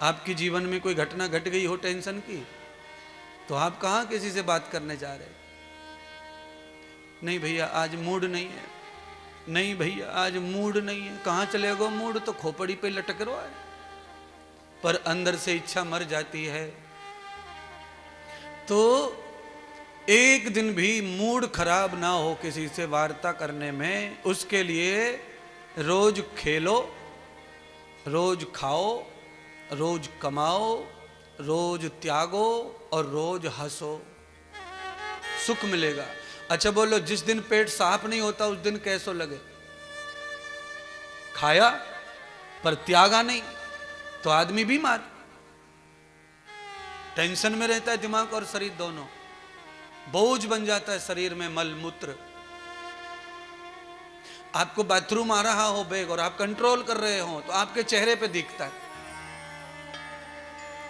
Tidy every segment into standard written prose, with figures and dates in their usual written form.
आपके जीवन में कोई घटना घट गई हो टेंशन की, तो आप कहाँ किसी से बात करने जा रहे? नहीं भैया आज मूड नहीं है, नहीं भैया आज मूड नहीं है। कहाँ चले गो मूड? तो खोपड़ी पे लटक रहा है, पर अंदर से इच्छा मर जाती है। तो एक दिन भी मूड खराब ना हो किसी से वार्ता करने में, उसके लिए रोज खेलो, रोज खाओ, रोज कमाओ, रोज त्यागो और रोज हंसो, सुख मिलेगा। अच्छा बोलो, जिस दिन पेट साफ नहीं होता उस दिन कैसो लगे? खाया पर त्यागा नहीं तो आदमी बीमार, टेंशन में रहता है दिमाग और शरीर दोनों, बोझ बन जाता है शरीर में मल मूत्र। आपको बाथरूम आ रहा हो बैग और आप कंट्रोल कर रहे हो तो आपके चेहरे पे दिखता है,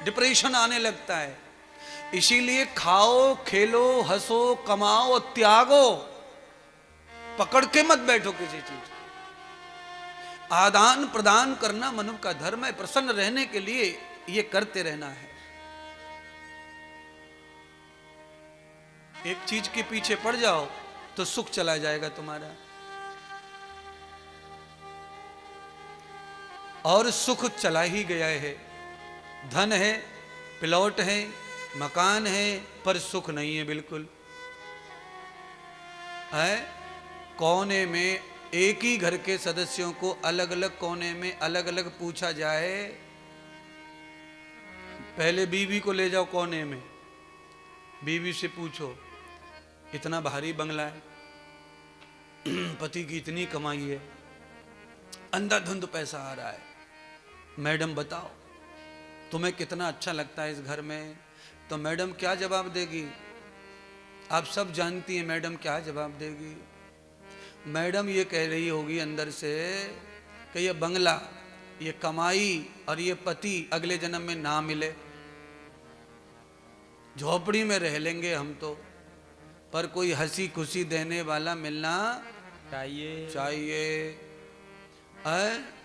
डिप्रेशन आने लगता है। इसीलिए खाओ, खेलो, हंसो, कमाओ और त्यागो, पकड़ के मत बैठो किसी चीज। आदान प्रदान करना मनुष्य का धर्म है, प्रसन्न रहने के लिए ये करते रहना है। एक चीज के पीछे पड़ जाओ तो सुख चला जाएगा तुम्हारा, और सुख चला ही गया है। धन है, प्लॉट है, मकान है, पर सुख नहीं है बिल्कुल। है कोने में एक ही घर के सदस्यों को अलग अलग कोने में अलग अलग पूछा जाए, पहले बीवी को ले जाओ कोने में, बीवी से पूछो इतना भारी बंगला है, पति की इतनी कमाई है, अंधाधुंध पैसा आ रहा है, मैडम बताओ तुम्हें कितना अच्छा लगता है इस घर में? तो मैडम क्या जवाब देगी? आप सब जानती हैं मैडम क्या जवाब देगी। मैडम ये कह रही होगी अंदर से कि ये बंगला, ये कमाई और ये पति अगले जन्म में ना मिले, झोपड़ी में रह लेंगे हम तो, पर कोई हंसी खुशी देने वाला मिलना चाहिए।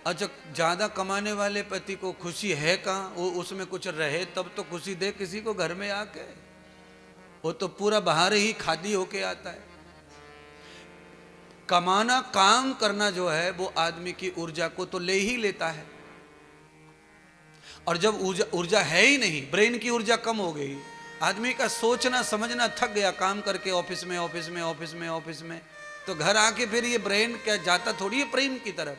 अच्छा ज्यादा कमाने वाले पति को खुशी है कहाँ? वो उसमें कुछ रहे तब तो खुशी दे किसी को घर में आके, वो तो पूरा बाहर ही खादी होके आता है। कमाना, काम करना जो है वो आदमी की ऊर्जा को तो ले ही लेता है, और जब ऊर्जा है ही नहीं, ब्रेन की ऊर्जा कम हो गई, आदमी का सोचना समझना थक गया काम करके ऑफिस में ऑफिस में ऑफिस में ऑफिस में, तो घर आके फिर ये ब्रेन क्या जाता थोड़ी है प्रेम की तरफ।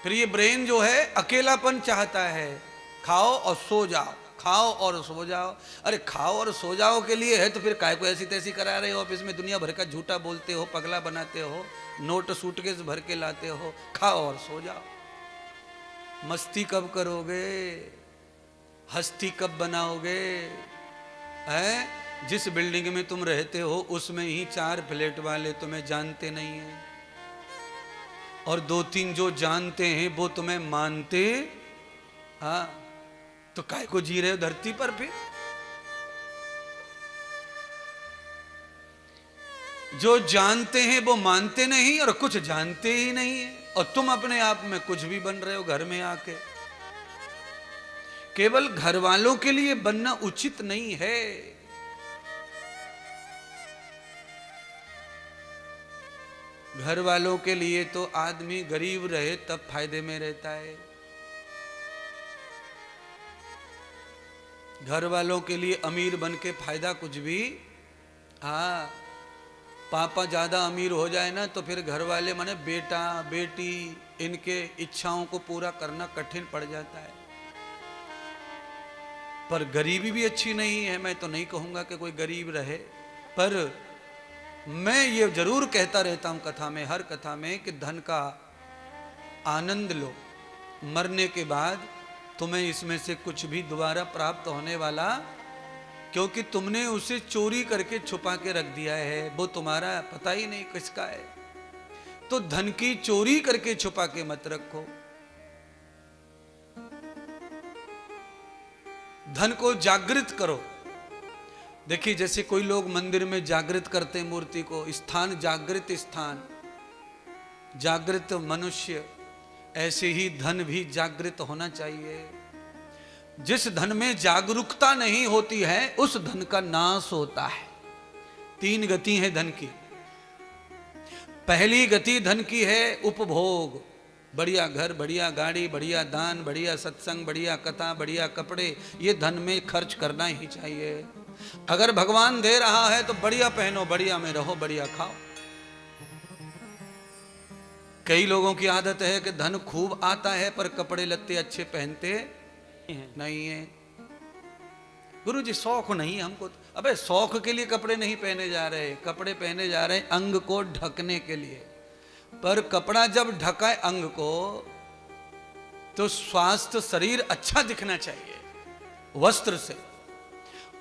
फिर ये ब्रेन जो है अकेलापन चाहता है, खाओ और सो जाओ, खाओ और सो जाओ। अरे खाओ और सो जाओ के लिए है तो फिर काय को ऐसी तैसी करा रहे हो ऑफिस में, दुनिया भर का झूठा बोलते हो, पगला बनाते हो, नोट सूटकेस भर के लाते हो, खाओ और सो जाओ। मस्ती कब करोगे? हस्ती कब बनाओगे? है जिस बिल्डिंग में तुम रहते हो उसमें ही 4 फ्लैट वाले तुम्हें जानते नहीं है, और 2-3 जो जानते हैं वो तुम्हें मानते। हाँ तो काय को जी रहे हो धरती पर? फिर जो जानते हैं वो मानते नहीं और कुछ जानते ही नहीं है, और तुम अपने आप में कुछ भी बन रहे हो घर में आके। केवल घर वालों के लिए बनना उचित नहीं है। घर वालों के लिए तो आदमी गरीब रहे तब फायदे में रहता है, घर वालों के लिए अमीर बन के फायदा कुछ भी। हाँ पापा ज्यादा अमीर हो जाए ना तो फिर घर वाले माने बेटा बेटी इनके इच्छाओं को पूरा करना कठिन पड़ जाता है। पर गरीबी भी अच्छी नहीं है, मैं तो नहीं कहूंगा कि कोई गरीब रहे, पर मैं ये जरूर कहता रहता हूं कथा में, हर कथा में, कि धन का आनंद लो, मरने के बाद तुम्हें इसमें से कुछ भी दोबारा प्राप्त होने वाला, क्योंकि तुमने उसे चोरी करके छुपा के रख दिया है, वो तुम्हारा पता ही नहीं किसका है। तो धन की चोरी करके छुपा के मत रखो, धन को जागृत करो। देखिए जैसे कोई लोग मंदिर में जागृत करते हैं मूर्ति को, स्थान जागृत स्थान, जागृत मनुष्य, ऐसे ही धन भी जागृत होना चाहिए। जिस धन में जागरूकता नहीं होती है उस धन का नाश होता है। 3 गति है धन की। पहली गति धन की है उपभोग, बढ़िया घर, बढ़िया गाड़ी, बढ़िया दान, बढ़िया सत्संग, बढ़िया कथा, बढ़िया कपड़े, ये धन में खर्च करना ही चाहिए। अगर भगवान दे रहा है तो बढ़िया पहनो, बढ़िया में रहो, बढ़िया खाओ। कई लोगों की आदत है कि धन खूब आता है पर कपड़े लत्ते अच्छे पहनते नहीं है। गुरु जी शौक नहीं हमको। अबे शौक के लिए कपड़े नहीं पहने जा रहे, कपड़े पहने जा रहे अंग को ढकने के लिए। पर कपड़ा जब ढका है अंग को तो स्वास्थ्य शरीर अच्छा दिखना चाहिए वस्त्र से,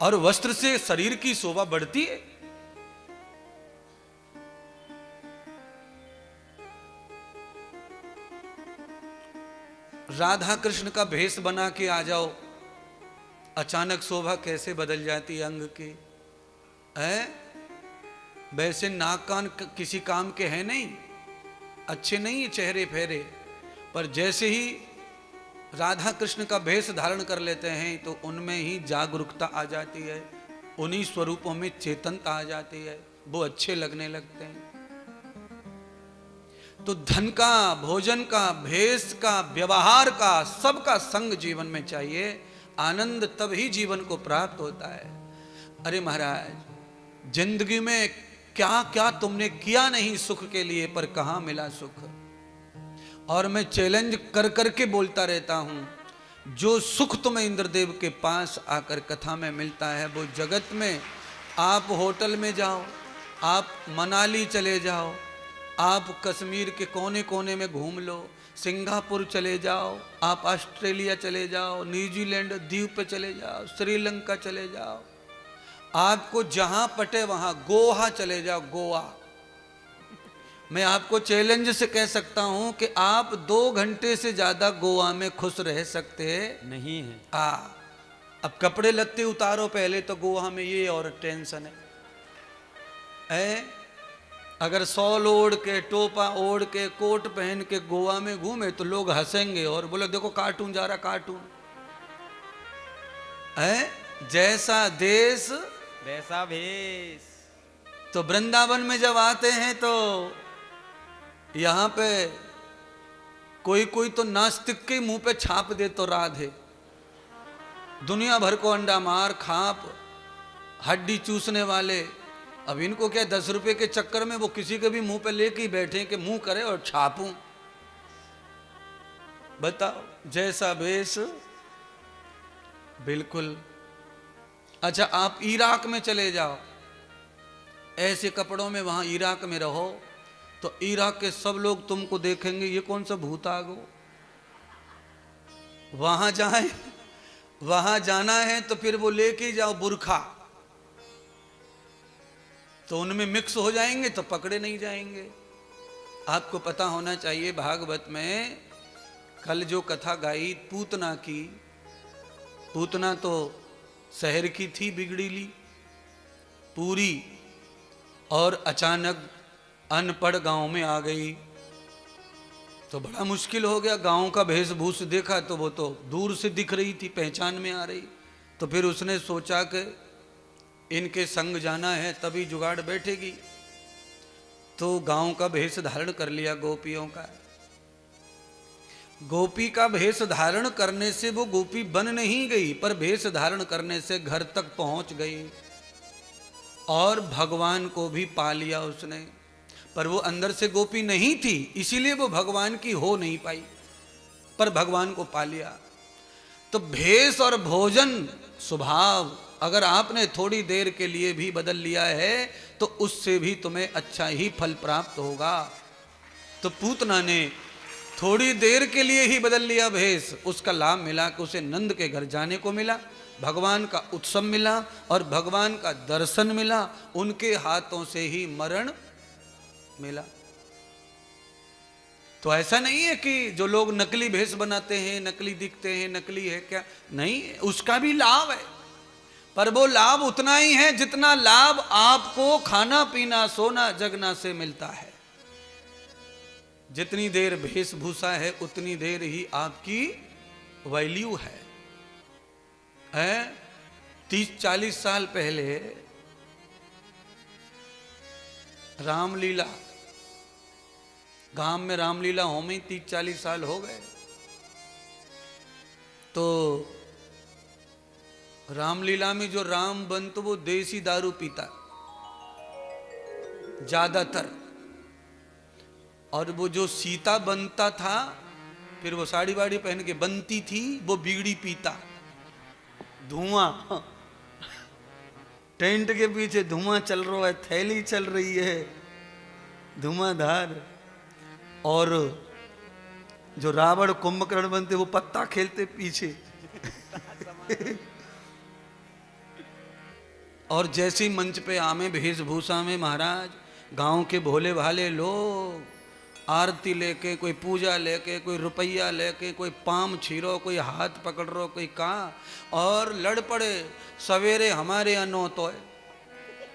और वस्त्र से शरीर की शोभा बढ़ती है। राधा कृष्ण का भेष बना के आ जाओ, अचानक शोभा कैसे बदल जाती अंग की है। वैसे नाक कान किसी काम के हैं नहीं, अच्छे नहीं चेहरे फेरे, पर जैसे ही राधा कृष्ण का भेष धारण कर लेते हैं तो उनमें ही जागरूकता आ जाती है, उन्हीं स्वरूपों में चेतनता आ जाती है, वो अच्छे लगने लगते हैं। तो धन का, भोजन का, भेष का, व्यवहार का, सबका संग जीवन में चाहिए। आनंद तभी जीवन को प्राप्त होता है। अरे महाराज, जिंदगी में क्या क्या तुमने किया नहीं सुख के लिए, पर कहां मिला सुख। और मैं चैलेंज कर करके बोलता रहता हूं, जो सुख तुम्हें इंद्रदेव के पास आकर कथा में मिलता है वो जगत में, आप होटल में जाओ, आप मनाली चले जाओ, आप कश्मीर के कोने कोने में घूम लो, सिंगापुर चले जाओ, आप ऑस्ट्रेलिया चले जाओ, न्यूजीलैंड द्वीप पे चले जाओ, श्रीलंका चले जाओ, आपको जहां पटे वहां, गोवा चले जाओ, गोवा। मैं आपको चैलेंज से कह सकता हूं कि आप 2 घंटे से ज्यादा गोवा में खुश रह सकते नहीं है। अब कपड़े लत्ते उतारो पहले तो गोवा में ये और टेंशन है। अगर शॉल ओढ़ के, टोपा ओढ़ के, कोट पहन के गोवा में घूमे तो लोग हंसेंगे और बोले देखो कार्टून जा रहा, कार्टून है। जैसा देश वैसा भेष। तो वृंदावन में जब आते हैं तो यहां पे कोई कोई तो नास्तिक के मुंह पे छाप दे तो राधे, दुनिया भर को अंडा मार, खाप, हड्डी चूसने वाले। अब इनको क्या 10 रुपए के चक्कर में वो किसी के भी मुंह पे लेके ही बैठे कि मुंह करे और छापूं। बताओ, जैसा भेष बिल्कुल। अच्छा, आप इराक में चले जाओ, ऐसे कपड़ों में वहां इराक में रहो तो इराक के सब लोग तुमको देखेंगे, ये कौन सा भूत आ गो। वहां जाए, वहां जाना है तो फिर वो लेके जाओ बुरखा, तो उनमें मिक्स हो जाएंगे तो पकड़े नहीं जाएंगे। आपको पता होना चाहिए, भागवत में कल जो कथा गाई पूतना की, पूतना तो शहर की थी बिगड़ीली पूरी, और अचानक अनपढ़ गांव में आ गई तो बड़ा मुश्किल हो गया। गांव का वेशभूष देखा तो वो तो दूर से दिख रही थी, पहचान में आ रही। तो फिर उसने सोचा कि इनके संग जाना है तभी जुगाड़ बैठेगी, तो गांव का भेष धारण कर लिया गोपियों का। गोपी का भेष धारण करने से वो गोपी बन नहीं गई, पर भेष धारण करने से घर तक पहुंच गई और भगवान को भी पा लिया उसने। पर वो अंदर से गोपी नहीं थी, इसीलिए वो भगवान की हो नहीं पाई, पर भगवान को पा लिया। तो भेष और भोजन स्वभाव अगर आपने थोड़ी देर के लिए भी बदल लिया है तो उससे भी तुम्हें अच्छा ही फल प्राप्त होगा। तो पूतना ने थोड़ी देर के लिए ही बदल लिया भेष, उसका लाभ मिला कि उसे नंद के घर जाने को मिला, भगवान का उत्सव मिला और भगवान का दर्शन मिला, उनके हाथों से ही मरण मिला। तो ऐसा नहीं है कि जो लोग नकली भेष बनाते हैं, नकली दिखते हैं, नकली है क्या, नहीं, उसका भी लाभ है, पर वो लाभ उतना ही है जितना लाभ आपको खाना पीना सोना जगना से मिलता है। जितनी देर वेशभूषा है उतनी देर ही आपकी वैल्यू है। है 30-40 साल पहले रामलीला, गांव में रामलीला हो में 30-40 साल हो गए। तो रामलीला में जो राम बनतो वो देसी दारू पीता ज्यादातर, और वो जो सीता बनता था फिर वो साड़ी वाड़ी पहन के बनती थी, वो बीड़ी पीता। धुआं, टेंट के पीछे धुआं चल रहा है, थैली चल रही है धुआंधार, और जो रावण कुंभकर्ण बनते वो पत्ता खेलते पीछे। और जैसे ही मंच पे आमे वेशभूषा में महाराज, गांव के भोले भाले लोग आरती लेके, कोई पूजा लेके, कोई रुपया लेके, कोई पाम छीरो, कोई हाथ पकड़ रो, कोई कहाँ, और लड़ पड़े। सवेरे हमारे अनो तो है,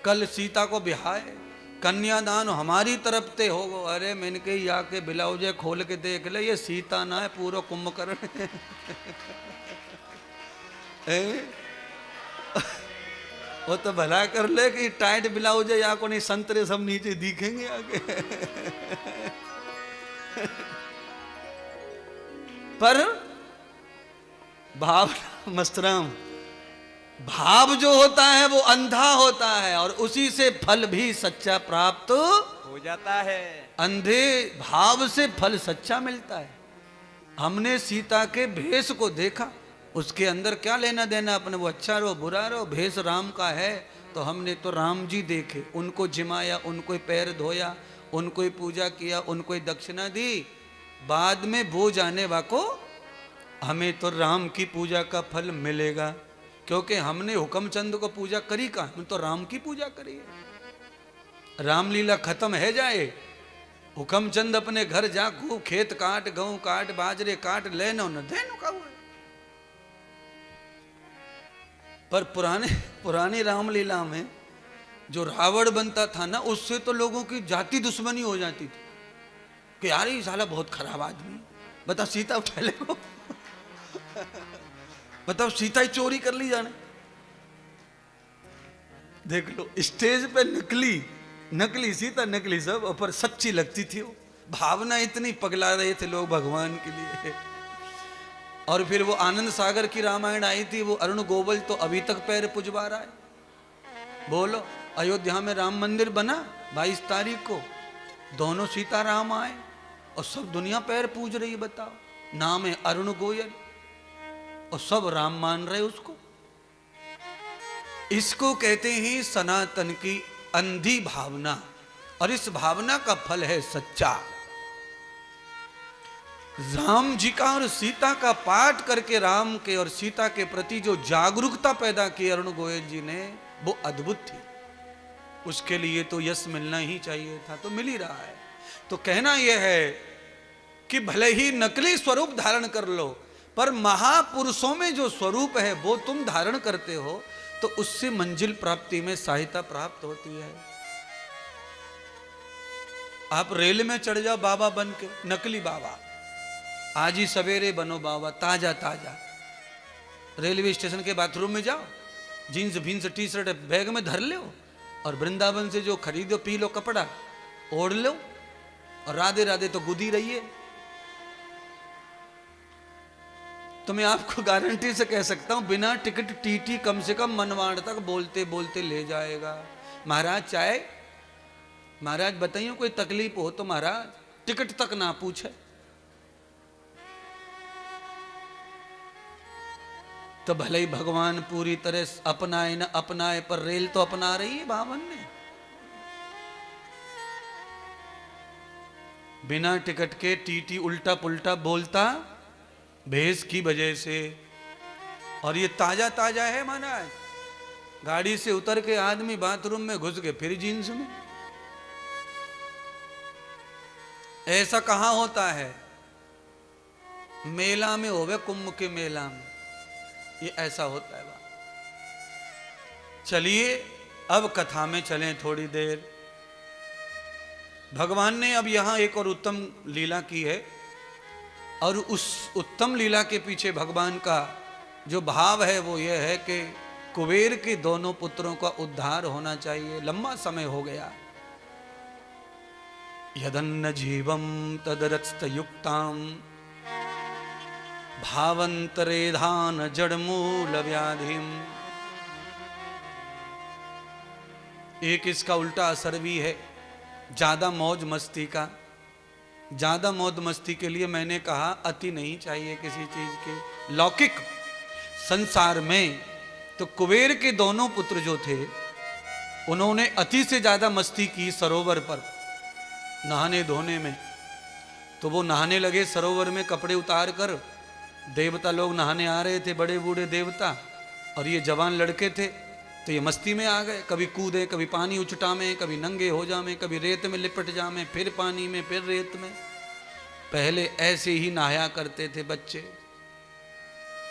कल सीता को बिहाए, कन्यादान हमारी तरफ ते होगो। अरे मैंने कही आके ब्लाउजे खोल के देख ले, ये सीता ना है, पूरा कुंभकर्ण है। वो तो भला कर ले कि टाइट ब्लाउज है, या को नहीं संतरे सब नीचे दिखेंगे आगे। पर भाव मस्तराम, भाव जो होता है वो अंधा होता है, और उसी से फल भी सच्चा प्राप्त हो जाता है। अंधे भाव से फल सच्चा मिलता है। हमने सीता के भेष को देखा, उसके अंदर क्या लेना देना अपने, वो अच्छा रहो बुरा रहो, भेष राम का है। तो हमने तो राम जी देखे, उनको जिमाया, उनको पैर धोया, उनको ही पूजा किया, उनको ही दक्षिणा दी। बाद में वो जाने वाको हमें तो राम की पूजा का फल मिलेगा, क्योंकि हमने हुक्मचंद को पूजा करी कहाँ, हम तो राम की पूजा करी है। रामलीला खत्म है जाए, हुक्मचंद अपने घर जा, खूब खेत काट, गेहूं काट, बाजरे काट, लेनो न देनो का हुआ। पर पुरानी रामलीला में जो रावण बनता था ना, उससे तो लोगों की जाति दुश्मनी हो जाती थी कि यार ये साला बहुत खराब आदमी, बता सीता उठा ले को बताओ सीता ही चोरी कर ली जाने। देख लो स्टेज पे नकली सीता, नकली सब, और पर सच्ची लगती थी वो। भावना इतनी पगला रहे थे लोग भगवान के लिए। और फिर वो आनंद सागर की रामायण आई थी, वो अरुण गोविल तो अभी तक पैर पुजवा रहा है। बोलो, अयोध्या में राम मंदिर बना 22 तारीख को, दोनों सीता राम आए और सब दुनिया पैर पूज रही है। बताओ, नाम है अरुण गोयल और सब राम मान रहे उसको। इसको कहते हैं सनातन की अंधी भावना, और इस भावना का फल है सच्चा। राम जी का और सीता का पाठ करके राम के और सीता के प्रति जो जागरूकता पैदा की अरुण गोयल जी ने, वो अद्भुत थी। उसके लिए तो यश मिलना ही चाहिए था, तो मिल ही रहा है। तो कहना यह है कि भले ही नकली स्वरूप धारण कर लो, पर महापुरुषों में जो स्वरूप है वो तुम धारण करते हो, तो उससे मंजिल प्राप्ति में सहायता प्राप्त होती है। आप रेल में चढ़ जाओ बाबा बन के, नकली बाबा, आज ही सवेरे बनो बाबा, ताजा ताजा। रेलवे स्टेशन के बाथरूम में जाओ, जीन्स टी शर्ट बैग में धर लो, और वृंदावन से जो खरीदो पी लो कपड़ा, ओढ़ लो, और राधे राधे तो गुदी रहिए। तो मैं आपको गारंटी से कह सकता हूं, बिना टिकट टीटी कम से कम मनवाड़ तक बोलते बोलते ले जाएगा। महाराज चाय, महाराज बताइए कोई तकलीफ हो तो महाराज टिकट तक ना पूछे। तो भले ही भगवान पूरी तरह अपनाए न अपनाए, पर रेल तो अपना रही है बावन ने। बिना टिकट के टीटी उल्टा पुल्टा बोलता भेष की वजह से। और ये ताजा ताजा है महाराज, गाड़ी से उतर के आदमी बाथरूम में घुस के फिर जींस में। ऐसा कहां होता है? मेला में होवे, कुंभ के मेला में ये ऐसा होता है। चलिए अब कथा में चलें थोड़ी देर। भगवान ने अब यहां एक और उत्तम लीला की है, और उस उत्तम लीला के पीछे भगवान का जो भाव है वो ये है कि कुबेर के दोनों पुत्रों का उद्धार होना चाहिए। लंबा समय हो गया। यदन्न जीवम तदरस्तयुक्ताम भावंतरेधान जड़मूल व्याधिम। एक इसका उल्टा असर भी है, ज्यादा मौज मस्ती का। ज्यादा मौज मस्ती के लिए मैंने कहा अति नहीं चाहिए किसी चीज के। लौकिक संसार में तो कुबेर के दोनों पुत्र जो थे उन्होंने अति से ज्यादा मस्ती की सरोवर पर नहाने धोने में। तो वो नहाने लगे सरोवर में कपड़े उतार कर। देवता लोग नहाने आ रहे थे, बड़े बूढ़े देवता, और ये जवान लड़के थे तो ये मस्ती में आ गए। कभी कूदे, कभी पानी उचटामे, कभी नंगे हो जामे, कभी रेत में लिपट जामे, फिर पानी में, फिर रेत में। पहले ऐसे ही नहाया करते थे बच्चे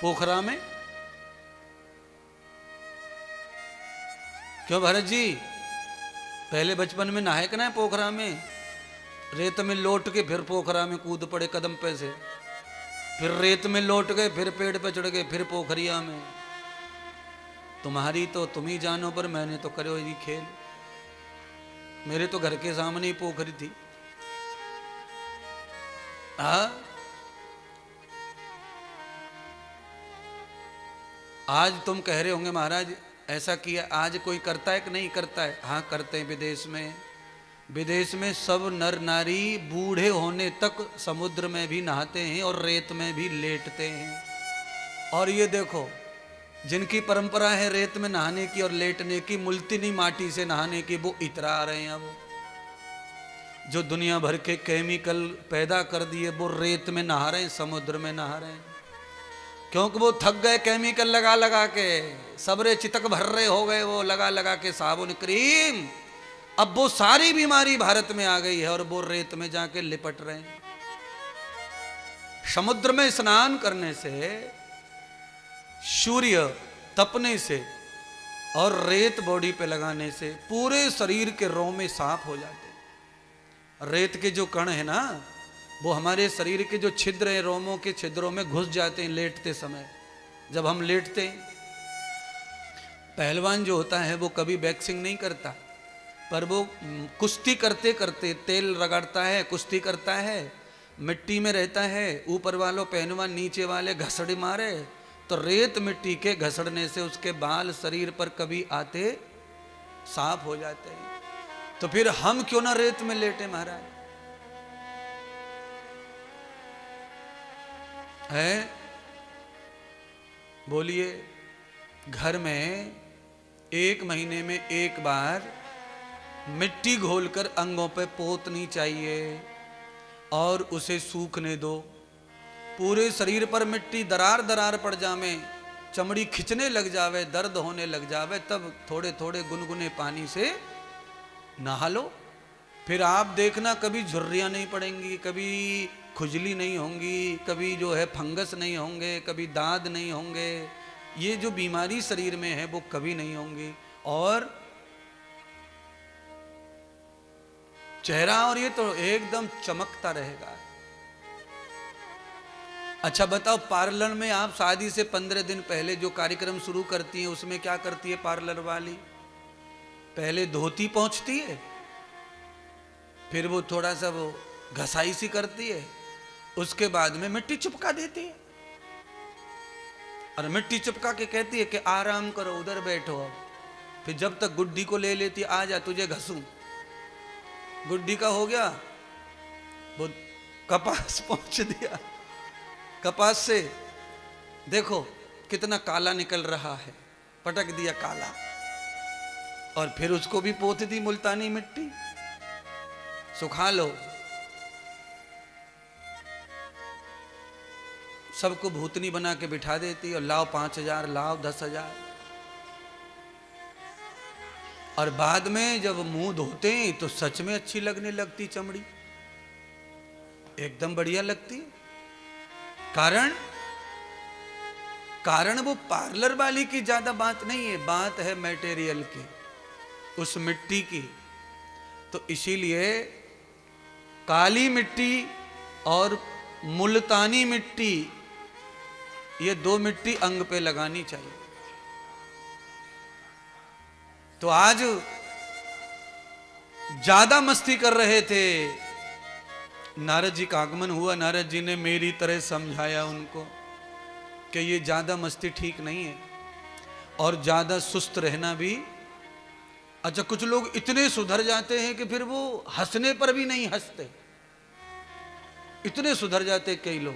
पोखरा में। क्यों भरत जी, पहले बचपन में नहाए कि ना पोखरा में? रेत में लौट के फिर पोखरा में कूद पड़े कदम पे से, फिर रेत में लौट गए, फिर पेड़ पे चढ़ गए, फिर पोखरिया में। तुम्हारी तो तुम ही जानो, पर मैंने तो करो ये खेल। मेरे तो घर के सामने ही पोखरी थी। आज तुम कह रहे होंगे महाराज ऐसा किया, आज कोई करता है कि नहीं करता है? हाँ करते हैं। विदेश में, विदेश में सब नर नारी बूढ़े होने तक समुद्र में भी नहाते हैं और रेत में भी लेटते हैं। और ये देखो, जिनकी परंपरा है रेत में नहाने की और लेटने की, मुल्तनी माटी से नहाने की, वो इतरा आ रहे हैं। वो जो दुनिया भर के केमिकल पैदा कर दिए वो रेत में नहा रहे हैं, समुद्र में नहा रहे हैं। क्योंकि वो थक गए केमिकल लगा लगा के, सबरे चितक भर रहे हो गए वो लगा लगा के साबुन क्रीम। अब वो सारी बीमारी भारत में आ गई है और वो रेत में जाके लिपट रहे हैं। समुद्र में स्नान करने से, सूर्य तपने से और रेत बॉडी पे लगाने से पूरे शरीर के रोमे साफ हो जाते हैं। रेत के जो कण है ना, वो हमारे शरीर के जो छिद्र हैं, रोमों के छिद्रों में घुस जाते हैं लेटते समय। जब हम लेटते हैं, पहलवान जो होता है वो कभी वैक्सिंग नहीं करता, पर वो कुश्ती करते करते तेल रगड़ता है, कुश्ती करता है, मिट्टी में रहता है, ऊपर वालों पहलवान नीचे वाले घसड़ी मारे, तो रेत मिट्टी के घसड़ने से उसके बाल शरीर पर कभी आते साफ हो जाते हैं। तो फिर हम क्यों ना रेत में लेटे महाराज? है बोलिए। घर में 1 महीने में एक बार मिट्टी घोलकर अंगों पे पोतनी चाहिए और उसे सूखने दो। पूरे शरीर पर मिट्टी दरार दरार पड़ जावे, चमड़ी खिंचने लग जावे, दर्द होने लग जावे, तब थोड़े थोड़े गुनगुने पानी से नहा लो। फिर आप देखना कभी झुर्रियाँ नहीं पड़ेंगी, कभी खुजली नहीं होंगी, कभी जो है फंगस नहीं होंगे, कभी दाद नहीं होंगे। ये जो बीमारी शरीर में है वो कभी नहीं होंगी। और चेहरा और ये तो एकदम चमकता रहेगा। अच्छा बताओ, पार्लर में आप शादी से 15 दिन पहले जो कार्यक्रम शुरू करती हैं उसमें क्या करती है पार्लर वाली? पहले धोती पहुंचती है, फिर वो थोड़ा सा वो घसाई सी करती है, उसके बाद में मिट्टी चिपका देती है और मिट्टी चिपका के कहती है कि आराम करो, उधर बैठो। अब फिर जब तक गुड्डी को ले लेती, आ जा तुझे घसूं। गुड्डी का हो गया, वो कपास पहुंच दिया, कपास से देखो कितना काला निकल रहा है, पटक दिया काला, और फिर उसको भी पोत दी मुल्तानी मिट्टी, सुखा लो। सबको भूतनी बना के बिठा देती और लाओ 5,000, लाओ 10,000। और बाद में जब मुंह धोते हैं तो सच में अच्छी लगने लगती चमड़ी, एकदम बढ़िया लगती। कारण वो पार्लर वाली की ज्यादा बात नहीं है, बात है मटेरियल की, उस मिट्टी की। तो इसीलिए काली मिट्टी और मुल्तानी मिट्टी ये 2 मिट्टी अंग पे लगानी चाहिए। तो आज ज्यादा मस्ती कर रहे थे, नारद जी का आगमन हुआ, नारद जी ने मेरी तरह समझाया उनको कि ये ज्यादा मस्ती ठीक नहीं है और ज्यादा सुस्त रहना भी। अच्छा, कुछ लोग इतने सुधर जाते हैं कि फिर वो हंसने पर भी नहीं हंसते, इतने सुधर जाते कई लोग।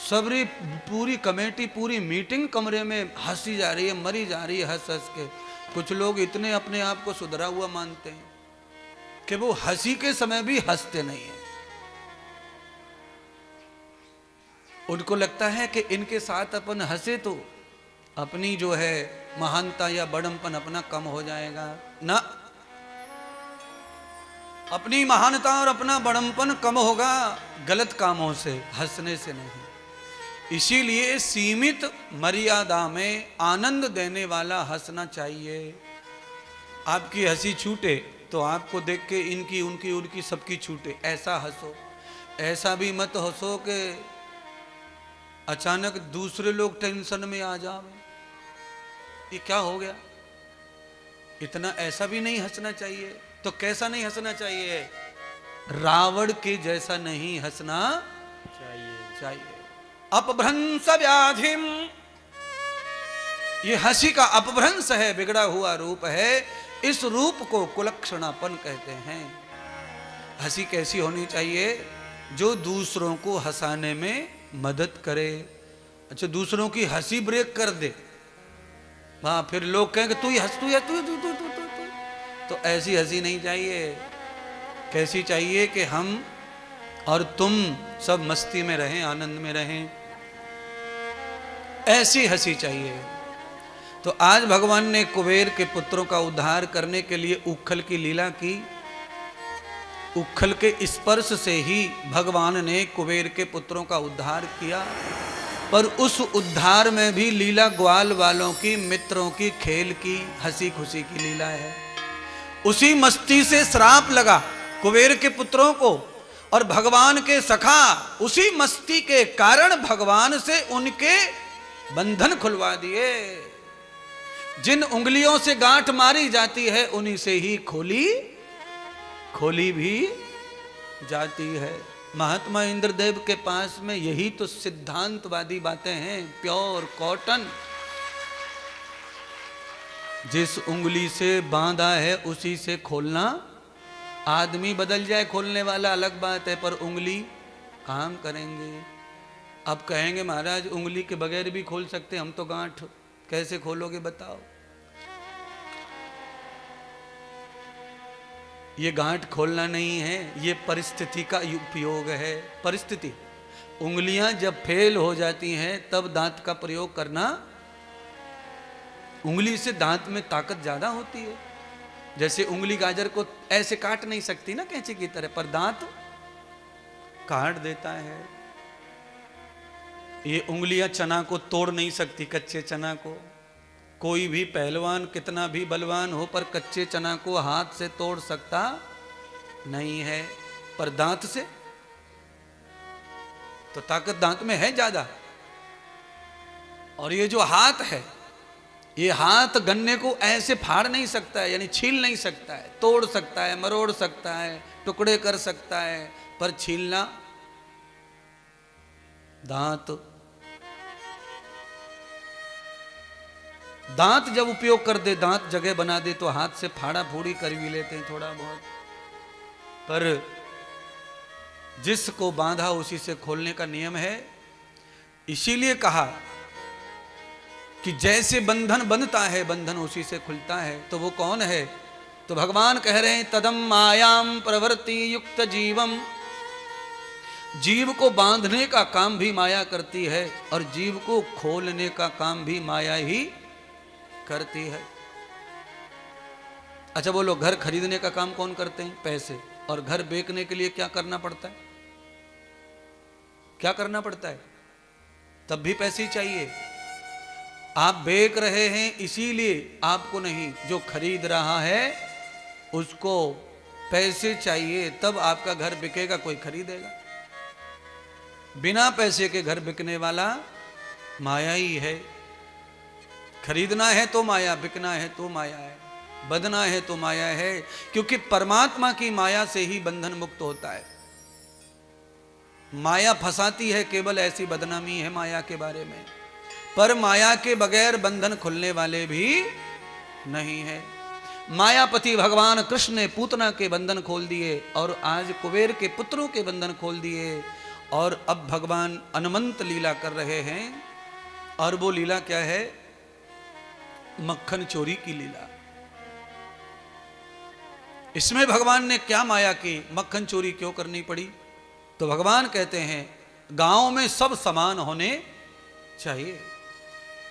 सबरी पूरी कमेटी, पूरी मीटिंग कमरे में हंसी जा रही है, मरी जा रही है हंस हंस के। कुछ लोग इतने अपने आप को सुधरा हुआ मानते हैं कि वो हंसी के समय भी हंसते नहीं है। उनको लगता है कि इनके साथ अपन हंसे तो अपनी जो है महानता या बड़मपन अपना कम हो जाएगा। ना, अपनी महानता और अपना बड़मपन कम होगा गलत कामों से, हंसने से नहीं। इसीलिए सीमित मर्यादा में आनंद देने वाला हंसना चाहिए। आपकी हंसी छूटे तो आपको देख के इनकी उनकी उनकी सबकी छूटे, ऐसा हंसो। ऐसा भी मत हंसो कि अचानक दूसरे लोग टेंशन में आ जावे, ये क्या हो गया। इतना ऐसा भी नहीं हंसना चाहिए। तो कैसा नहीं हंसना चाहिए? रावण के जैसा नहीं हंसना चाहिए। अपभ्रंश व्याधिम, ये हंसी का अपभ्रंश है, बिगड़ा हुआ रूप है। इस रूप को कुलक्षणापन कहते हैं। हंसी कैसी होनी चाहिए? जो दूसरों को हंसाने में मदद करे। अच्छा, दूसरों की हंसी ब्रेक कर दे, हाँ, फिर लोग कहेंगे तू ही हंस, तू है, तू तो ऐसी हंसी नहीं चाहिए। कैसी चाहिए कि हम और तुम सब मस्ती में रहें, आनंद में रहें, ऐसी हंसी चाहिए। तो आज भगवान ने कुबेर के पुत्रों का उद्धार करने के लिए उखल की लीला की। उखल के स्पर्श से ही भगवान ने कुबेर के पुत्रों का उद्धार किया। पर उस उद्धार में भी लीला ग्वाल वालों की, मित्रों की, खेल की, हंसी खुशी की लीला है। उसी मस्ती से श्राप लगा कुबेर के पुत्रों को, और भगवान के सखा उसी मस्ती के कारण भगवान से उनके बंधन खुलवा दिए। जिन उंगलियों से गांठ मारी जाती है उन्हीं से ही खोली भी जाती है। महात्मा इंद्रदेव के पास में यही तो सिद्धांतवादी बातें हैं, प्योर कॉटन। जिस उंगली से बांधा है उसी से खोलना। आदमी बदल जाए खोलने वाला अलग बात है, पर उंगली काम करेंगे। अब कहेंगे महाराज उंगली के बगैर भी खोल सकते, हम तो गांठ कैसे खोलोगे बताओ। ये गांठ खोलना नहीं है, ये परिस्थिति का उपयोग है। परिस्थिति, उंगलियां जब फेल हो जाती हैं तब दांत का प्रयोग करना। उंगली से दांत में ताकत ज्यादा होती है। जैसे उंगली गाजर को ऐसे काट नहीं सकती ना कैंची की तरह, पर दांत काट देता है। ये उंगलियां चना को तोड़ नहीं सकती, कच्चे चना को। कोई भी पहलवान कितना भी बलवान हो, पर कच्चे चना को हाथ से तोड़ सकता नहीं है, पर दांत से तो ताकत दांत में है ज्यादा। और ये जो हाथ है, ये हाथ गन्ने को ऐसे फाड़ नहीं सकता है, यानी छील नहीं सकता है। तोड़ सकता है, मरोड़ सकता है, टुकड़े कर सकता है, पर छीलना दांत। दांत जब उपयोग कर दे, दांत जगह बना दे, तो हाथ से फाड़ा फूड़ी कर भी लेते हैं थोड़ा बहुत। पर जिसको बांधा उसी से खोलने का नियम है। इसीलिए कहा कि जैसे बंधन बंधता है, बंधन उसी से खुलता है। तो वो कौन है? तो भगवान कह रहे हैं तदम मायाम प्रवृत्ति युक्त जीवम। जीव को बांधने का काम भी माया करती है, और जीव को खोलने का काम भी माया ही करती है। अच्छा बोलो, घर खरीदने का काम कौन करते हैं? पैसे। और घर बेचने के लिए क्या करना पड़ता है? क्या करना पड़ता है? तब भी पैसे ही चाहिए। आप बेच रहे हैं इसीलिए आपको नहीं, जो खरीद रहा है उसको पैसे चाहिए, तब आपका घर बिकेगा, कोई खरीदेगा। बिना पैसे के घर बिकने वाला माया ही है। खरीदना है तो माया, बिकना है तो माया है, बदना है तो माया है, क्योंकि परमात्मा की माया से ही बंधन मुक्त होता है। माया फंसाती है, केवल ऐसी बदनामी है माया के बारे में, पर माया के बगैर बंधन खुलने वाले भी नहीं है। मायापति भगवान कृष्ण ने पूतना के बंधन खोल दिए और आज कुबेर के पुत्रों के बंधन खोल दिए, और अब भगवान अनंत लीला कर रहे हैं। और वो लीला क्या है? मक्खन चोरी की लीला। इसमें भगवान ने क्या माया की? मक्खन चोरी क्यों करनी पड़ी? तो भगवान कहते हैं गांव में सब समान होने चाहिए।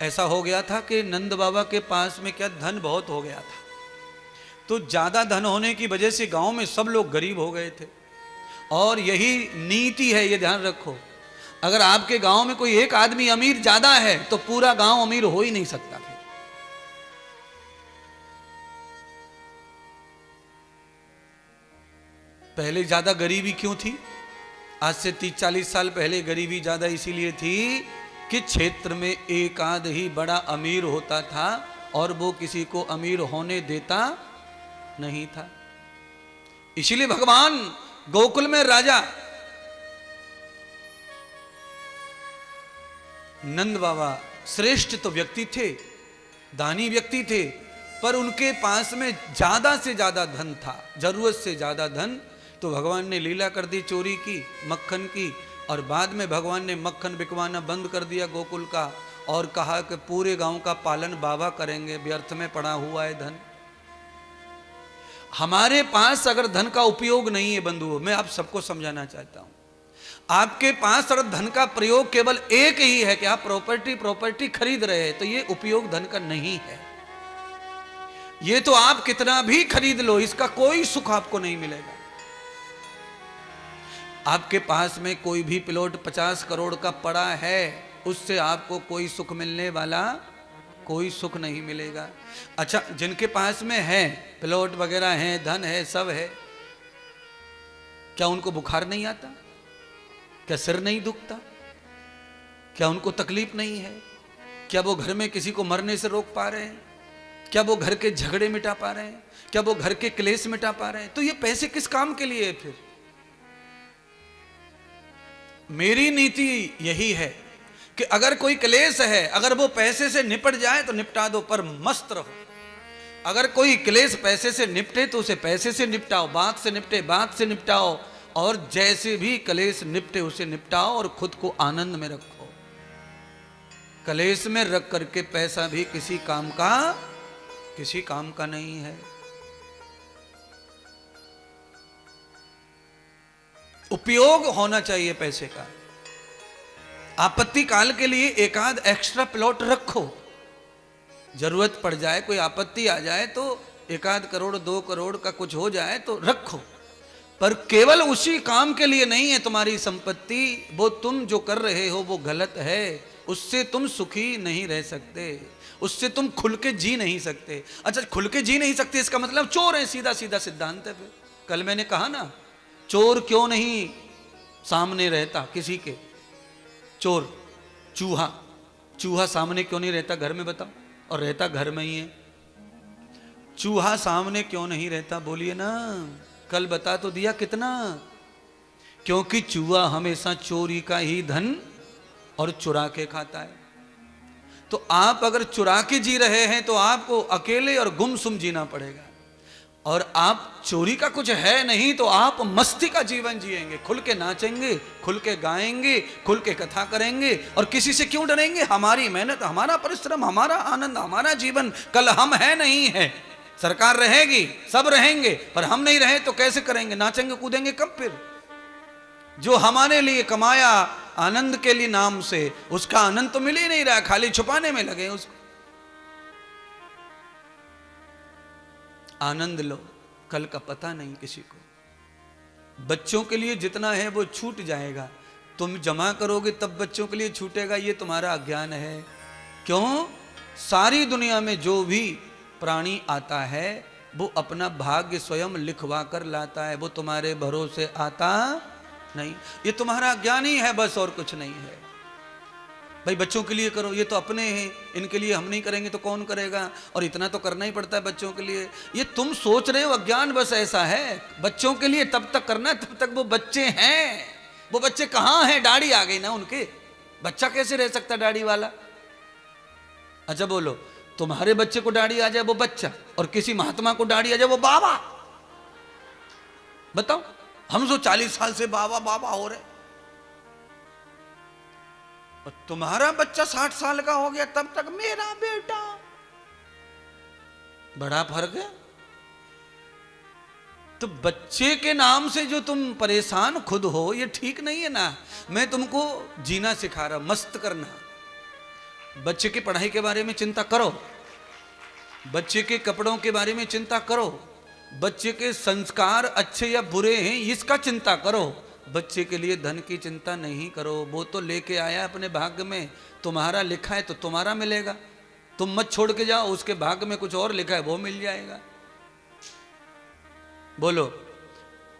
ऐसा हो गया था कि नंद बाबा के पास में क्या धन बहुत हो गया था, तो ज्यादा धन होने की वजह से गांव में सब लोग गरीब हो गए थे। और यही नीति है, ये ध्यान रखो, अगर आपके गांव में कोई एक आदमी अमीर ज्यादा है तो पूरा गांव अमीर हो ही नहीं सकता। फिर पहले ज्यादा गरीबी क्यों थी? आज से 30-40 साल पहले गरीबी ज्यादा इसीलिए थी कि क्षेत्र में एक आध ही बड़ा अमीर होता था और वो किसी को अमीर होने देता नहीं था। इसीलिए भगवान गोकुल में राजा नंद बाबा श्रेष्ठ तो व्यक्ति थे, दानी व्यक्ति थे, पर उनके पास में ज्यादा से ज्यादा धन था, जरूरत से ज्यादा धन। तो भगवान ने लीला कर दी चोरी की, मक्खन की, और बाद में भगवान ने मक्खन बिकवाना बंद कर दिया गोकुल का और कहा कि पूरे गांव का पालन बाबा करेंगे, व्यर्थ में पड़ा हुआ है धन। हमारे पास अगर धन का उपयोग नहीं है बंधुओं, मैं आप सबको समझाना चाहता हूं, आपके पास अगर धन का प्रयोग केवल एक ही है कि आप प्रॉपर्टी खरीद रहे हैं, तो ये उपयोग धन का नहीं है। ये तो आप कितना भी खरीद लो, इसका कोई सुख आपको नहीं मिलेगा। आपके पास में कोई भी प्लॉट 50 करोड़ का पड़ा है, उससे आपको कोई सुख मिलने वाला कोई सुख नहीं मिलेगा। अच्छा, जिनके पास में है प्लॉट वगैरह है, धन है, सब है, क्या उनको बुखार नहीं आता? क्या सिर नहीं दुखता? क्या उनको तकलीफ नहीं है? क्या वो घर में किसी को मरने से रोक पा रहे हैं? क्या वो घर के झगड़े मिटा पा रहे हैं? क्या वो घर के क्लेश मिटा पा रहे हैं? तो ये पैसे किस काम के लिए है फिर? मेरी नीति यही है कि अगर कोई क्लेश है, अगर वो पैसे से निपट जाए तो निपटा दो, पर मस्त रहो। अगर कोई क्लेश पैसे से निपटे तो उसे पैसे से निपटाओ, बात से निपटे बात से निपटाओ, और जैसे भी क्लेश निपटे उसे निपटाओ और खुद को आनंद में रखो। क्लेश में रख करके पैसा भी किसी काम का नहीं है। उपयोग होना चाहिए पैसे का। आपत्ति काल के लिए एक आध एक्स्ट्रा प्लॉट रखो, जरूरत पड़ जाए, कोई आपत्ति आ जाए तो 1 करोड़ 2 करोड़ का कुछ हो जाए तो रखो, पर केवल उसी काम के लिए नहीं है तुम्हारी संपत्ति। वो तुम जो कर रहे हो वो गलत है, उससे तुम सुखी नहीं रह सकते, उससे तुम खुल के जी नहीं सकते। अच्छा, खुल के जी नहीं सकते इसका मतलब चोर है, सीधा सीधा सिद्धांत है। फिर कल मैंने कहा ना, चोर क्यों नहीं सामने रहता किसी के? चोर, चूहा सामने क्यों नहीं रहता घर में, बताओ? और रहता घर में ही है। चूहा सामने क्यों नहीं रहता? बोलिए ना, कल बता तो दिया कितना। क्योंकि चूहा हमेशा चोरी का ही धन और चुरा के खाता है। तो आप अगर चुरा के जी रहे हैं तो आपको अकेले और गुमसुम जीना पड़ेगा, और आप चोरी का कुछ है नहीं तो आप मस्ती का जीवन जिएंगे, खुल के नाचेंगे, खुल के गाएंगे, खुल के कथा करेंगे। और किसी से क्यों डरेंगे? हमारी मेहनत, हमारा परिश्रम, हमारा आनंद, हमारा जीवन। कल हम है नहीं है, सरकार रहेगी, सब रहेंगे, पर हम नहीं रहे तो कैसे करेंगे? नाचेंगे कूदेंगे कब फिर? जो हमारे लिए कमाया आनंद के लिए नाम से, उसका आनंद तो मिल ही नहीं रहा, खाली छुपाने में लगे उसको। आनंद लो, कल का पता नहीं किसी को। बच्चों के लिए जितना है वो छूट जाएगा, तुम जमा करोगे तब बच्चों के लिए छूटेगा, ये तुम्हारा अज्ञान है। क्यों? सारी दुनिया में जो भी प्राणी आता है वो अपना भाग्य स्वयं लिखवा कर लाता है, वो तुम्हारे भरोसे आता नहीं, ये तुम्हारा ज्ञान ही है बस, और कुछ नहीं है। भाई बच्चों के लिए करो, ये तो अपने हैं, इनके लिए हम नहीं करेंगे तो कौन करेगा, और इतना तो करना ही पड़ता है बच्चों के लिए। ये तुम सोच रहे हो, अज्ञान बस ऐसा है। बच्चों के लिए तब तक करना तब तक वो बच्चे हैं। वो बच्चे कहाँ हैं? दाढ़ी आ गई ना उनके, बच्चा कैसे रह सकता दाढ़ी वाला? अच्छा बोलो, तुम्हारे बच्चे को दाढ़ी आ जाए वो बच्चा, और किसी महात्मा को दाढ़ी आ जाए वो बाबा। बताओ, हम तो 40 साल से बाबा बाबा हो रहे, और तुम्हारा बच्चा 60 साल का हो गया तब तक मेरा बेटा। बड़ा फर्क है। तो बच्चे के नाम से जो तुम परेशान खुद हो, ये ठीक नहीं है ना। मैं तुमको जीना सिखा रहा, मस्त करना। बच्चे की पढ़ाई के बारे में चिंता करो, बच्चे के कपड़ों के बारे में चिंता करो, बच्चे के संस्कार अच्छे या बुरे हैं इसका चिंता करो। बच्चे के लिए धन की चिंता नहीं करो, वो तो लेके आया अपने भाग्य में, तुम्हारा लिखा है तो तुम्हारा मिलेगा। तुम मत छोड़ के जाओ, उसके भाग्य में कुछ और लिखा है वो मिल जाएगा। बोलो,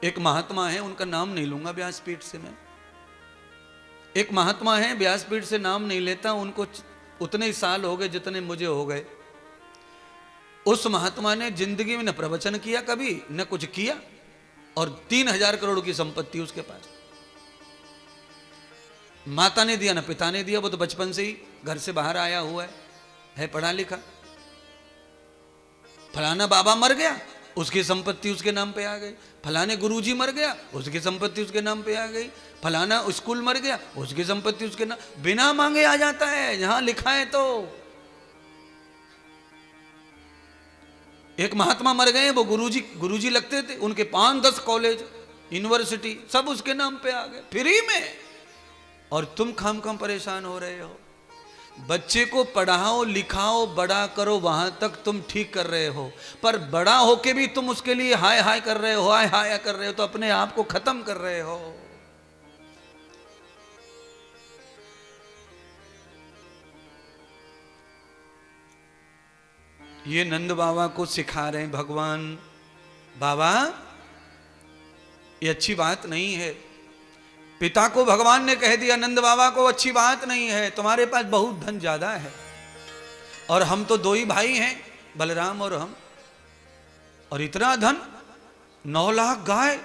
एक महात्मा है, उनका नाम नहीं लूंगा व्यासपीठ से मैं। एक महात्मा है, व्यासपीठ से नाम नहीं लेता, उनको उतने ही साल हो गए जितने मुझे हो गए। उस महात्मा ने जिंदगी में न प्रवचन किया कभी, न कुछ किया, और 3000 करोड़ की संपत्ति उसके पास। माता ने दिया न पिता ने दिया, वो तो बचपन से ही घर से बाहर आया हुआ है पढ़ा लिखा। फलाना बाबा मर गया, उसकी संपत्ति उसके नाम पे आ गई। फलाने गुरुजी मर गया, उसकी संपत्ति उसके नाम पे आ गई। फलाना स्कूल मर गया, उसकी संपत्ति उसके नाम, बिना मांगे आ जाता है जहां लिखा है। तो एक महात्मा मर गए, वो गुरुजी लगते थे, उनके 5-10 कॉलेज यूनिवर्सिटी सब उसके नाम पे आ गए फ्री में। और तुम खाम परेशान हो रहे हो। बच्चे को पढ़ाओ लिखाओ बड़ा करो, वहां तक तुम ठीक कर रहे हो, पर बड़ा होके भी तुम उसके लिए हाय हाय कर रहे हो, हाय हाय कर रहे हो, तो अपने आप को खत्म कर रहे हो। ये नंद बाबा को सिखा रहे हैं भगवान। बाबा ये अच्छी बात नहीं है। पिता को भगवान ने कह दिया नंद बाबा को, अच्छी बात नहीं है, तुम्हारे पास बहुत धन ज्यादा है, और हम तो 2 ही भाई हैं, बलराम और हम, और इतना धन, 9 लाख गाय,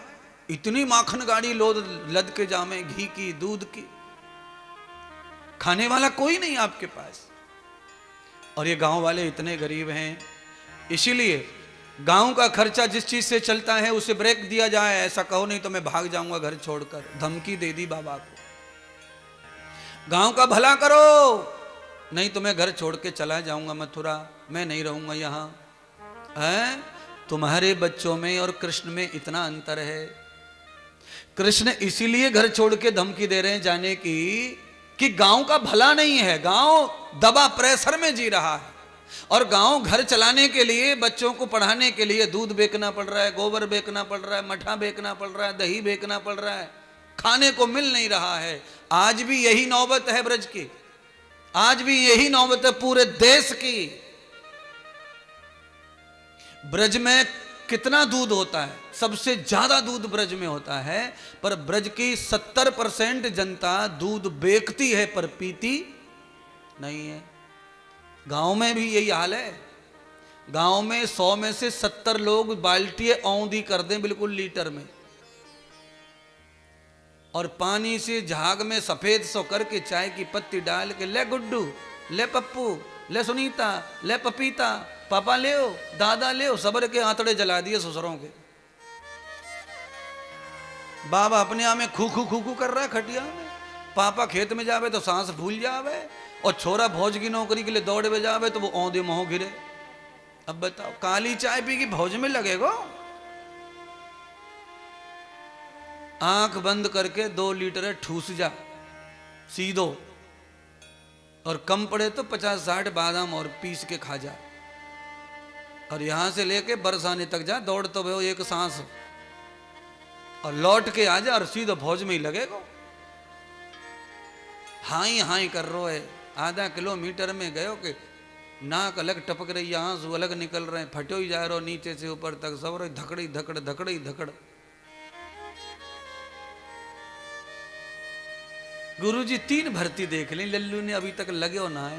इतनी माखन गाड़ी लद के जामे, घी की दूध की, खाने वाला कोई नहीं आपके पास, और ये गांव वाले इतने गरीब हैं, इसीलिए गांव का खर्चा जिस चीज से चलता है उसे ब्रेक दिया जाए, ऐसा कहो नहीं तो मैं भाग जाऊंगा घर छोड़कर। धमकी दे दी बाबा को, गांव का भला करो नहीं तो मैं घर छोड़ के चला जाऊंगा मथुरा, मैं नहीं रहूंगा यहां। है तुम्हारे बच्चों में और कृष्ण में इतना अंतर है। कृष्ण इसीलिए घर छोड़ के धमकी दे रहे हैं जाने की कि गांव का भला नहीं है, गांव दबा प्रेशर में जी रहा है, और गांव घर चलाने के लिए, बच्चों को पढ़ाने के लिए दूध बेचना पड़ रहा है, गोबर बेचना पड़ रहा है, मठा बेचना पड़ रहा है, दही बेचना पड़ रहा है, खाने को मिल नहीं रहा है। आज भी यही नौबत है ब्रज की, आज भी यही नौबत है पूरे देश की। ब्रज में कितना दूध होता है? सबसे ज्यादा दूध ब्रज में होता है, पर ब्रज की 70% जनता दूध बेचती है पर पीती नहीं है। गांव में भी यही हाल है। गांव में 100 में से 70 लोग बाल्टी औंधी कर दें बिल्कुल लीटर में, और पानी से झाग में सफेद सो करके चाय की पत्ती डाल के, ले गुड्डू, ले पप्पू, ले सुनीता, ले पपीता, पापा ले ओ, दादा ले ओ, सबर के आंतड़े जला दिए ससुरों के। बाबा अपने आप में खू खू कर रहा है खटिया में, पापा खेत में जावे तो सांस भूल जावे, और छोरा फौज की नौकरी के लिए दौड़ में जावे तो वो औंधे मोह गिरे। अब बताओ, काली चाय पी की फौज में लगेगा? आंख बंद करके 2 लीटर ठूस जा सीधो, और कम पड़े तो 50-60 बादाम और पीस के खा जा, और यहां से लेके बरसाने तक जा, दौड़ तो वो एक सांस, और लौट के आ जा और सीधो फौज में ही लगेगा। हाई हाई कर रो है, आधा किलोमीटर में गयो कि नाक अलग टपक रही है, आंसू अलग निकल रहे हैं, फटो ही जा रहे हो नीचे से ऊपर तक, सब रही धकड़ी धकड़ धकड़ी धकड़। गुरुजी 3 भर्ती देख ली, लल्लू ने अभी तक लगे हो ना है।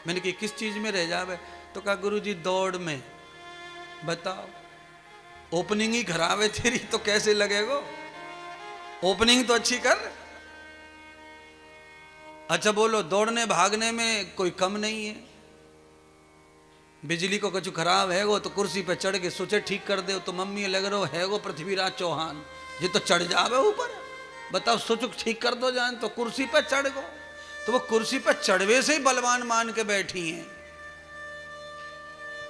मैंने कहा किस चीज में रह जावे? तो कहा गुरुजी दौड़ में। बताओ, ओपनिंग ही खराब है तेरी तो कैसे लगेगा? ओपनिंग तो अच्छी कर। अच्छा बोलो, दौड़ने भागने में कोई कम नहीं है। बिजली को कुछ खराब है वो तो कुर्सी पे चढ़ के सोचे ठीक कर दे, तो मम्मी लग रहा है वो पृथ्वीराज चौहान ये तो चढ़ जावे ऊपर। बताओ सोचो ठीक कर दो जान, तो कुर्सी पे चढ़ गो। तो वो कुर्सी पे चढ़वे से ही बलवान मान के बैठी हैं।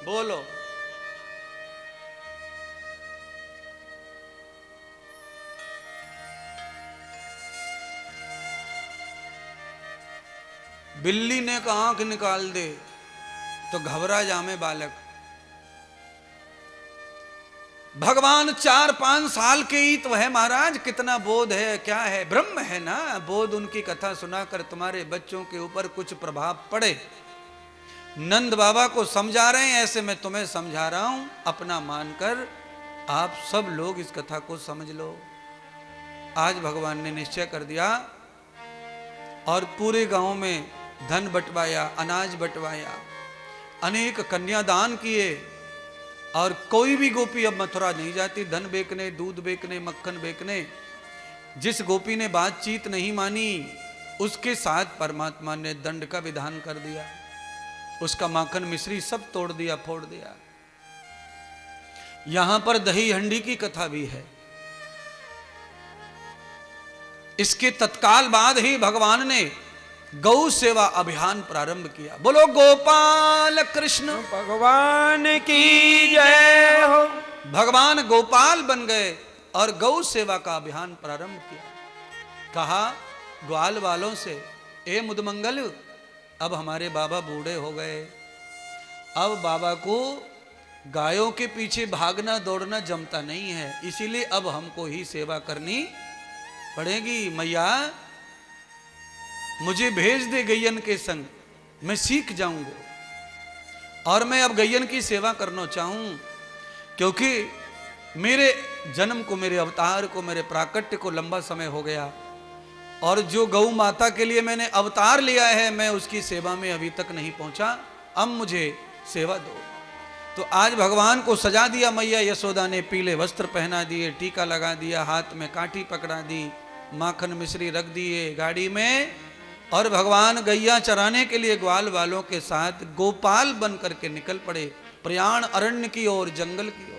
बोलो, बिल्ली ने का आंख निकाल दे तो घबरा जामे बालक। भगवान 4-5 साल के ही तो है महाराज, कितना बोध है, क्या है, ब्रह्म है ना। बोध उनकी कथा सुनाकर तुम्हारे बच्चों के ऊपर कुछ प्रभाव पड़े। नंद बाबा को समझा रहे हैं, ऐसे मैं तुम्हें समझा रहा हूं, अपना मानकर आप सब लोग इस कथा को समझ लो। आज भगवान ने निश्चय कर दिया और पूरे गांव में धन बंटवाया, अनाज बंटवाया, अनेक कन्यादान किए और कोई भी गोपी अब मथुरा नहीं जाती धन बेचने, दूध बेचने, मक्खन बेचने। जिस गोपी ने बातचीत नहीं मानी उसके साथ परमात्मा ने दंड का विधान कर दिया। उसका माखन मिश्री सब तोड़ दिया, फोड़ दिया। यहां पर दही हंडी की कथा भी है। इसके तत्काल बाद ही भगवान ने गौ सेवा अभियान प्रारंभ किया। बोलो गोपाल कृष्ण भगवान की जय हो। भगवान गोपाल बन गए और गौ सेवा का अभियान प्रारंभ किया। कहा ग्वाल वालों से, ए मुदमंगल, अब हमारे बाबा बूढ़े हो गए, अब बाबा को गायों के पीछे भागना दौड़ना जमता नहीं है, इसीलिए अब हमको ही सेवा करनी पड़ेगी। मैया मुझे भेज दे गैयन के संग, मैं सीख जाऊंगा और मैं अब गैयन की सेवा करना चाहूं, क्योंकि मेरे जन्म को, मेरे अवतार को, मेरे प्राकट्य को लंबा समय हो गया और जो गौ माता के लिए मैंने अवतार लिया है मैं उसकी सेवा में अभी तक नहीं पहुंचा, अब मुझे सेवा दो। तो आज भगवान को सजा दिया। मैया यशोदा ने पीले वस्त्र पहना दिए, टीका लगा दिया, हाथ में काठी पकड़ा दी, माखन मिश्री रख दिए गाड़ी में और भगवान गैया चराने के लिए ग्वाल वालों के साथ गोपाल बन करके निकल पड़े प्रयाण अरण्य की ओर, जंगल की ओर।